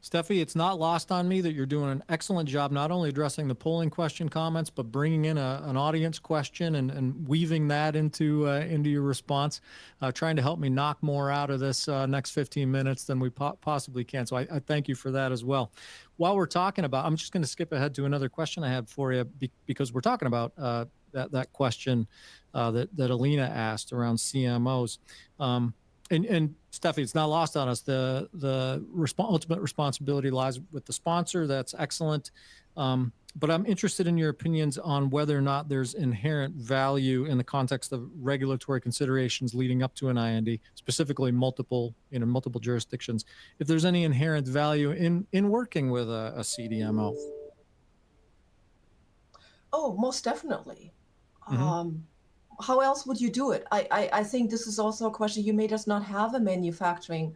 Steffi, it's not lost on me that you're doing an excellent job not only addressing the polling question comments, but bringing in an audience question and weaving that into your response, trying to help me knock more out of this next 15 minutes than we possibly can. So I thank you for that as well. While we're talking about, I'm just going to skip ahead to another question I had for you because we're talking about that question that Alina asked around CMOs. And Steffi, it's not lost on us. The ultimate responsibility lies with the sponsor. That's excellent. But I'm interested in your opinions on whether or not there's inherent value in the context of regulatory considerations leading up to an IND, specifically multiple jurisdictions. If there's any inherent value in working with a CDMO. Oh, most definitely. Mm-hmm. How else would you do it? I think this is also a question. You may just not have a manufacturing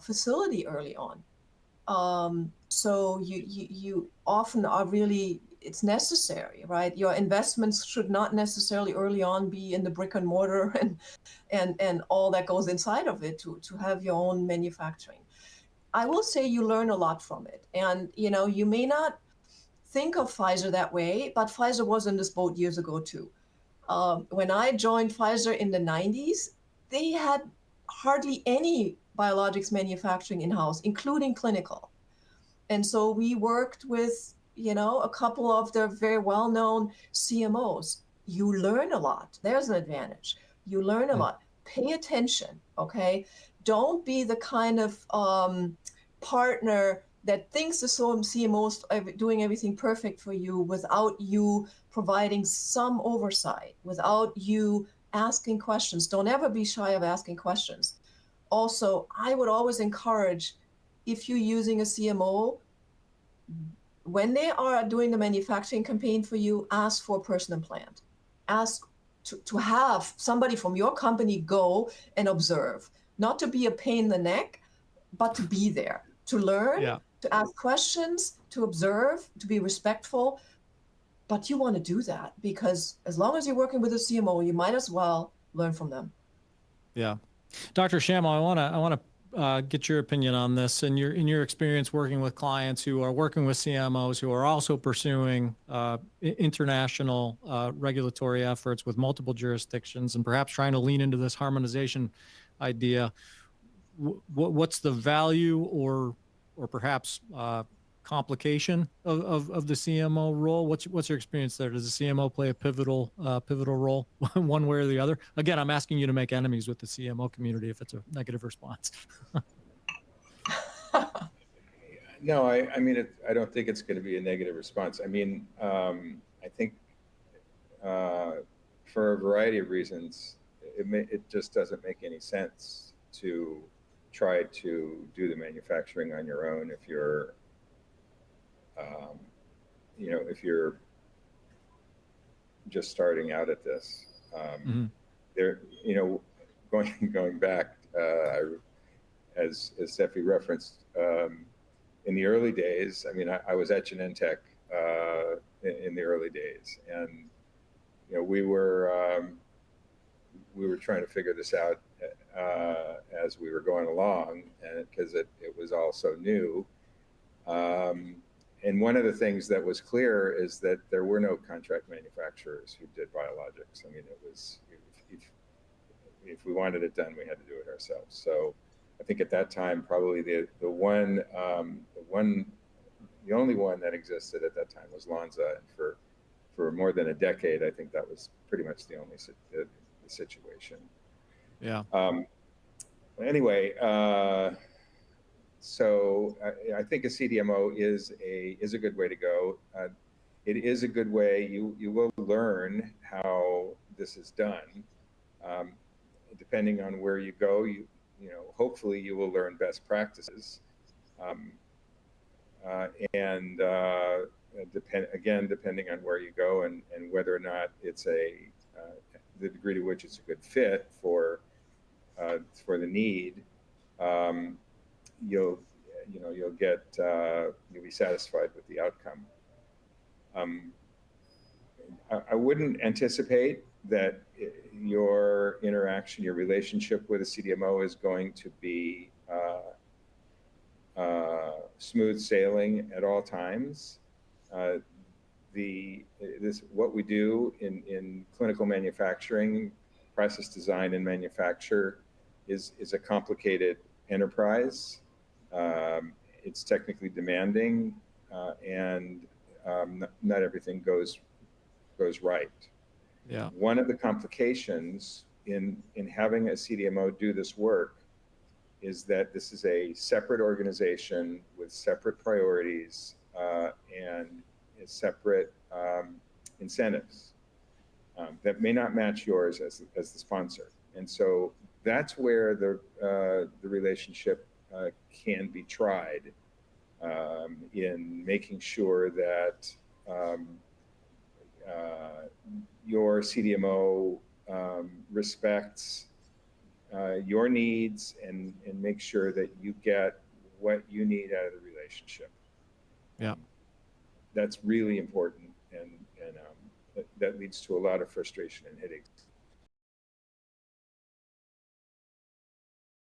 facility early on. So you often are really, it's necessary, right? Your investments should not necessarily early on be in the brick and mortar and all that goes inside of it to have your own manufacturing. I will say you learn a lot from it. And, you may not think of Pfizer that way, but Pfizer was in this boat years ago too. When I joined Pfizer in the 90s, they had hardly any biologics manufacturing in-house, including clinical. And so we worked with, a couple of the very well-known CMOs. You learn a lot. There's an advantage. You learn a lot. Pay attention, okay? Don't be the kind of partner that thinks the CMOs are doing everything perfect for you without you providing some oversight, without you asking questions. Don't ever be shy of asking questions. Also, I would always encourage, if you're using a CMO, when they are doing the manufacturing campaign for you, ask for a person and plant. Ask to have somebody from your company go and observe, not to be a pain in the neck, but to be there, to learn, to ask questions, to observe, to be respectful. But you want to do that because as long as you're working with a CMO, you might as well learn from them. Yeah. Dr. Chamow, I want to get your opinion on this. And in your experience working with clients who are working with CMOs who are also pursuing international regulatory efforts with multiple jurisdictions and perhaps trying to lean into this harmonization idea, what's the value or perhaps complication of the CMO role? What's your experience there? Does the CMO play a pivotal role one way or the other? Again, I'm asking you to make enemies with the CMO community if it's a negative response. No, I mean, I don't think it's going to be a negative response. I mean, I think for a variety of reasons, it just doesn't make any sense to try to do the manufacturing on your own if you're if you're just starting out at this. There, going back, as Steffi referenced, in the early days, I mean, I was at Genentech in the early days, and we were trying to figure this out as we were going along, and because it was all so new. And one of the things that was clear is that there were no contract manufacturers who did biologics. I mean, it was, if we wanted it done, we had to do it ourselves. So I think at that time, probably the only one that existed at that time was Lonza. And for more than a decade, I think that was pretty much the only the situation. Yeah. Anyway, so I think a CDMO is a good way to go. It is a good way. You will learn how this is done. Depending on where you go, hopefully you will learn best practices. And depending on where you go and whether or not it's the degree to which it's a good fit for the need, you'll be satisfied with the outcome. I wouldn't anticipate that your interaction, your relationship with a CDMO is going to be smooth sailing at all times. What we do in clinical manufacturing, process design and manufacture, is a complicated enterprise. It's technically demanding, and not everything goes right. Yeah. One of the complications in having a CDMO do this work is that this is a separate organization with separate priorities and separate incentives that may not match yours as the sponsor. And so that's where the relationship can be tried in making sure that your CDMO respects your needs and make sure that you get what you need out of the relationship. Yeah. That's really important, and that leads to a lot of frustration and headaches.